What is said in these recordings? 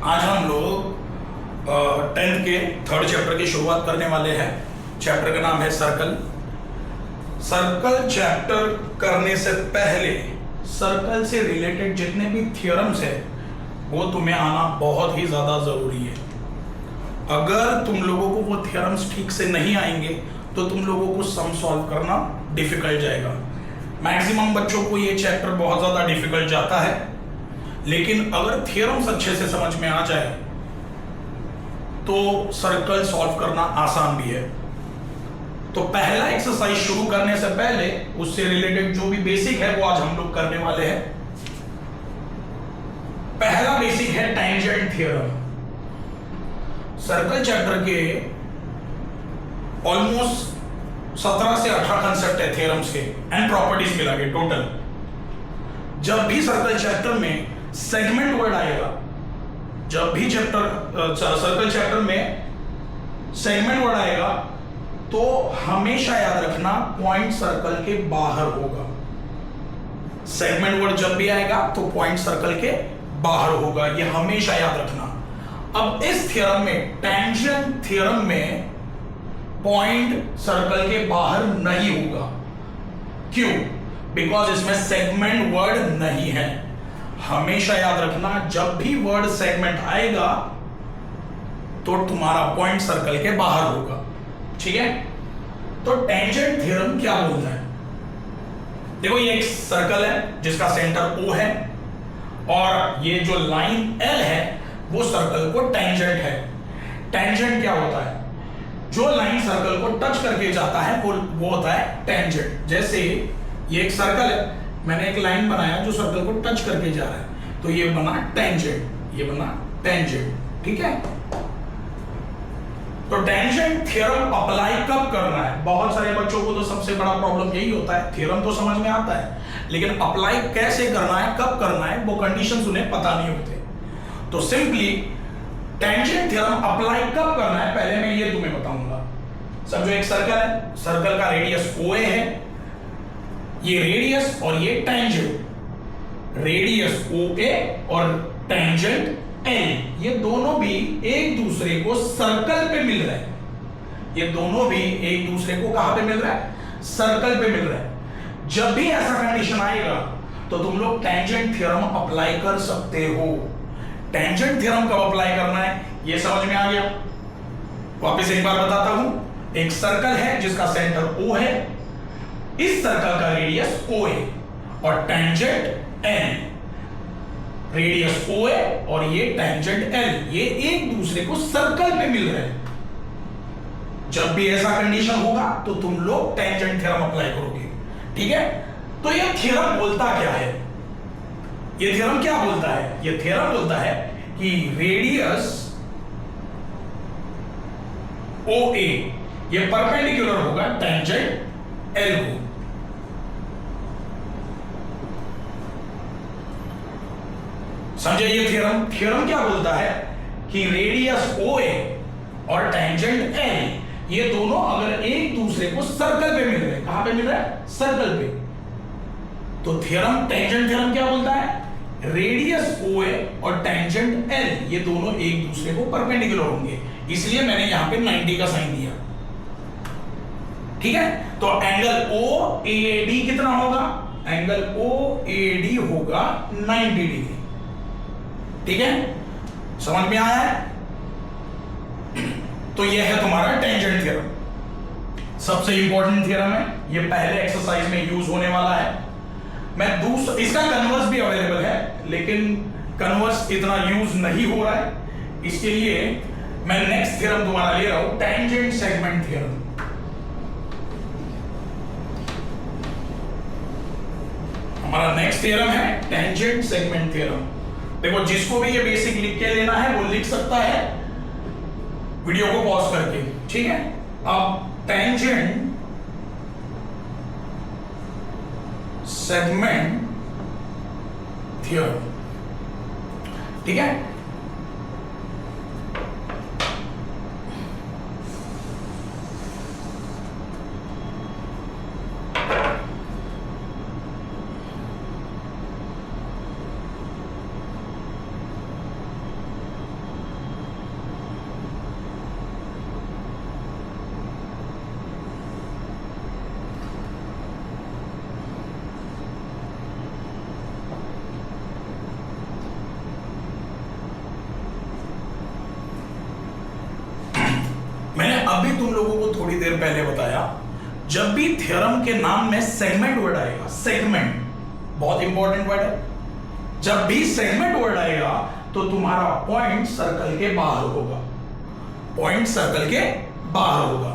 आज हम लोग 10th के थर्ड चैप्टर की शुरुआत करने वाले हैं। चैप्टर का नाम है सर्कल। सर्कल चैप्टर करने से पहले सर्कल से रिलेटेड जितने भी थ्योरम्स है वो तुम्हें आना बहुत ही ज़्यादा ज़रूरी है। अगर तुम लोगों को वो थ्योरम्स ठीक से नहीं आएंगे तो तुम लोगों को सम सॉल्व करना डिफिकल्ट जाएगा। मैक्सिमम बच्चों को ये चैप्टर बहुत ज़्यादा डिफिकल्ट जाता है, लेकिन अगर थ्योरम्स अच्छे से समझ में आ जाए तो सर्कल सॉल्व करना आसान भी है। तो पहला एक्सरसाइज शुरू करने से पहले उससे रिलेटेड जो भी बेसिक है वो आज हम लोग करने वाले हैं। पहला बेसिक है टेंजेंट थ्योरम। सर्कल चैप्टर के ऑलमोस्ट 17 से 18 कंसेप्ट है थ्योरम्स के एंड प्रॉपर्टीज मिला के टोटल। जब भी सर्कल चैप्टर में सेगमेंट वर्ड आएगा, जब भी सर्कल चैप्टर में सेगमेंट वर्ड आएगा तो हमेशा याद रखना पॉइंट सर्कल के बाहर होगा। सेगमेंट वर्ड जब भी आएगा तो पॉइंट सर्कल के बाहर होगा, ये हमेशा याद रखना। अब इस थ्योरम में, टेंजेंट थ्योरम में, पॉइंट सर्कल के बाहर नहीं होगा। क्यों? बिकॉज इसमें सेगमेंट वर्ड नहीं है। हमेशा याद रखना जब भी वर्ड सेगमेंट आएगा तो तुम्हारा पॉइंट सर्कल के बाहर होगा। ठीक है? तो टेंजेंट थ्योरम क्या बोलता है? देखो, ये एक सर्कल है जिसका सेंटर O है और ये जो लाइन L है वो सर्कल को टेंजेंट है। टेंजेंट क्या होता है? जो लाइन सर्कल को टच करके जाता है वो होता है टेंजेंट। जैसे ये एक सर्कल है, मैंने एक लाइन बनाया जो सर्कल को टच करके जा रहा है, तो ये बना टेंजेंट, ये बना टेंजेंट। ठीक है? तो टेंजेंट थ्योरम अप्लाई कब करना है? बहुत सारे बच्चों को तो सबसे बड़ा प्रॉब्लम यही होता है, थ्योरम तो समझ में आता है लेकिन अप्लाई कैसे करना है, कब करना है, वो कंडीशंस उन्हें पता नहीं होते। तो सिंपली टेंजेंट थ्योरम अप्लाई कब करना है पहले मैं ये तुम्हें बताऊंगा। समझो, एक सर्कल है, सर्कल का रेडियस OA है, ये रेडियस और ये टेंजेंट। रेडियस OA और टेंजेंट L, ये दोनों भी एक दूसरे को सर्कल पे मिल रहे हैं। ये दोनों भी एक दूसरे को कहां पे मिल रहा है? सर्कल पे मिल रहा है। जब भी ऐसा कंडीशन आएगा तो तुम लोग टेंजेंट थ्योरम अप्लाई कर सकते हो। टेंजेंट थ्योरम कब अप्लाई करना है ये समझ में आ गया? वापस एक बार बताता हूं। एक सर्कल है जिसका सेंटर O है, इस सर्कल का रेडियस OA और टेंजेंट N। रेडियस OA और ये टेंजेंट L, ये एक दूसरे को सर्कल पे मिल रहे हैं। जब भी ऐसा कंडीशन होगा तो तुम लोग टेंजेंट थ्योरम अप्लाई करोगे। ठीक है? तो ये थ्योरम बोलता क्या है? ये थ्योरम क्या बोलता है? ये थ्योरम बोलता है कि रेडियस OA ये परपेंडिकुलर होगा टेंजेंट L को। समझे ये थ्योरम? थ्योरम क्या बोलता है कि रेडियस OA और टेंजेंट L ये दोनों अगर एक दूसरे को सर्कल पे मिल रहे हैं, कहां पे मिल रहा है? सर्कल पे। तो थ्योरम, टेंजेंट थ्योरम क्या बोलता है? रेडियस OA और टेंजेंट L ये दोनों एक दूसरे को परपेंडिकुलर होंगे, इसलिए मैंने यहां पे 90 का साइन दिया। ठीक है? तो एंगल OAD कितना होगा? एंगल OAD होगा 90 डिग्री। ठीक है? समझ में आया है? तो यह है तुम्हारा टेंजेंट थ्योरम। सबसे इंपॉर्टेंट थ्योरम है, ये पहले एक्सरसाइज में यूज होने वाला है। मैं इसका कन्वर्स भी अवेलेबल है लेकिन कन्वर्स इतना यूज नहीं हो रहा है, इसके लिए मैं नेक्स्ट थ्योरम तुम्हारा ले रहा हूं, टेंजेंट सेगमेंट थ्योरम। हमारा नेक्स्ट थ्योरम है टेंजेंट सेगमेंट थ्योरम। देखो, जिसको भी ये बेसिक लिख के लेना है वो लिख सकता है वीडियो को पॉज करके। ठीक है? अब टेंजेंट सेगमेंट थ्योरम। ठीक है? अभी तुम लोगों को थोड़ी देर पहले बताया, जब भी थ्योरम के नाम में सेगमेंट वर्ड आएगा, सेगमेंट बहुत इंपॉर्टेंट वर्ड है, जब भी सेगमेंट वर्ड आएगा तो तुम्हारा पॉइंट सर्कल के बाहर होगा, पॉइंट सर्कल के बाहर होगा।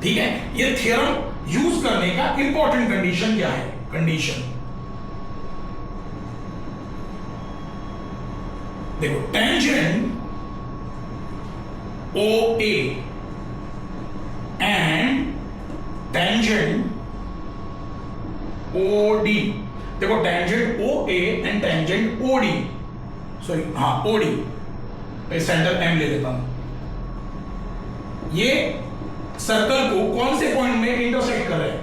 ठीक है, ये थ्योरम यूज करने का इंपॉर्टेंट कंडीशन क्या है? कंडीशन देखो, tangent OA and tangent OD। देखो, tangent OA and tangent OD, sorry हाँ OD, सेंटर M ले लेता हूं। ये सर्कल को कौन से पॉइंट में इंटरसेक्ट कर रहे हैं?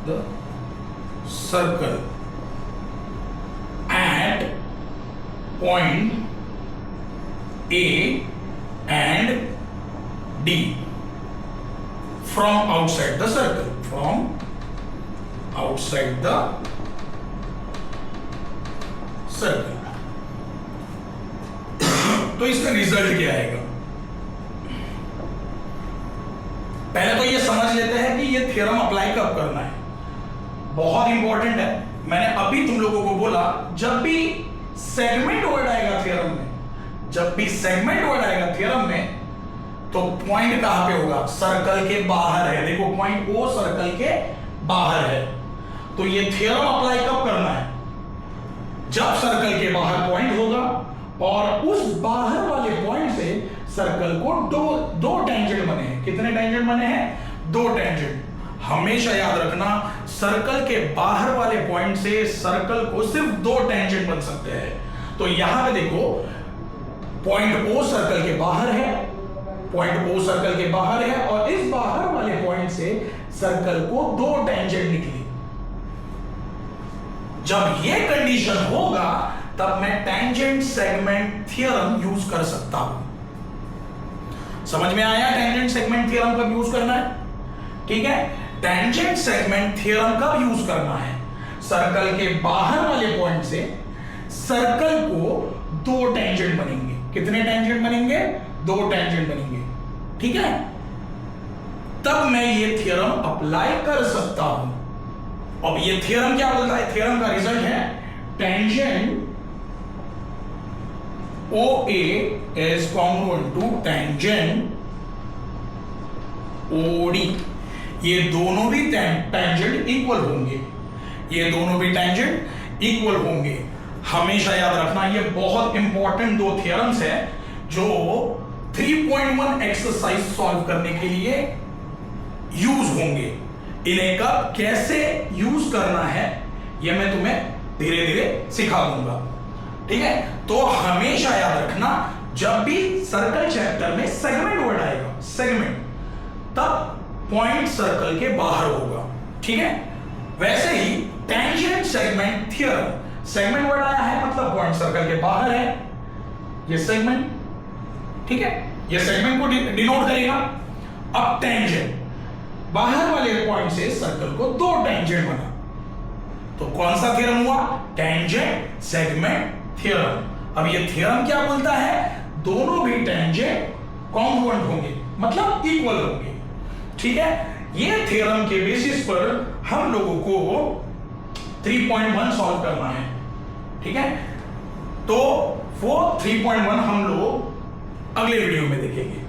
The circle eight point A and D from outside the circle, from outside the circle. तो इसका रिजल्ट क्या आएगा? पहले तो ये समझ लेते हैं कि ये थ्योरम अप्लाई कब करना है, बहुत इंपॉर्टेंट है। मैंने अभी तुम लोगों को बोला, जब भी सेगमेंट वर्ड आएगा थ्योरम में, जब भी सेगमेंट वर्ड आएगा थ्योरम में, तो पॉइंट कहां पे होगा? सर्कल के बाहर है। देखो, पॉइंट O सर्कल के बाहर है। तो ये थ्योरम अप्लाई कब करना है? जब सर्कल के बाहर पॉइंट होगा और उस बाहर वाले पॉइंट से सर्कल को दो टेंजेंट बने हैं। कितने टेंजेंट बने हैं? 2 टेंजेंट। हमेशा याद रखना, सर्कल के बाहर वाले पॉइंट से सर्कल को सिर्फ 2 टेंजेंट बन सकते हैं। तो यहां पे देखो, पॉइंट O सर्कल के बाहर है, पॉइंट O सर्कल के बाहर है और इस बाहर वाले पॉइंट से सर्कल को 2 टेंजेंट निकली। जब यह कंडीशन होगा तब मैं टेंजेंट सेगमेंट थ्योरम यूज कर सकता हूं। समझ में आया टेंजेंट सेगमेंट थ्योरम कब यूज करना है? ठीक है, टेंजेंट सेगमेंट थ्योरम कब यूज करना है? सर्कल के बाहर वाले पॉइंट से सर्कल को 2 टेंजेंट बनेंगे। कितने टेंजेंट बनेंगे? 2 टेंजेंट बनेंगे। ठीक है, तब मैं ये थ्योरम अप्लाई कर सकता हूं। अब ये थ्योरम क्या बोलता है? थ्योरम का रिजल्ट है tangent OA is congruent to tangent OD। ये दोनों भी टेंजेंट इक्वल होंगे, ये दोनों भी टेंजेंट इक्वल होंगे। हमेशा याद रखना, ये बहुत इंपॉर्टेंट 2 थ्योरम्स है जो 3.1 एक्सरसाइज सॉल्व करने के लिए यूज होंगे। इन्हें कब कैसे यूज करना है ये मैं तुम्हें धीरे धीरे सिखा दूंगा। ठीक है, तो हमेशा याद रखना, जब भी सर्कल चैप्टर में सेगमेंट वर्ड आएगा, सेगमेंट, तब पॉइंट सर्कल के बाहर होगा। ठीक है, वैसे ही tangent segment theorem, segment word आया है मतलब पॉइंट सर्कल के बाहर है, ये सेगमेंट। ठीक है, ये सेगमेंट को डिनोट करेगा। अब टेंजेंट, बाहर वाले पॉइंट से सर्कल को 2 टेंजेंट बना, तो कौन सा थ्योरम हुआ? Tangent segment theorem. अब ये थ्योरम क्या बोलता है? दोनों भी टेंजेंट कॉन्ग्रुएंट होंगे, मतलब इक्वल होंगे। ठीक है, ये थ्योरम के बेसिस पर हम लोगों को 3.1 सॉल्व करना है। ठीक है, तो वो 3.1 हम लोग अगले वीडियो में देखेंगे।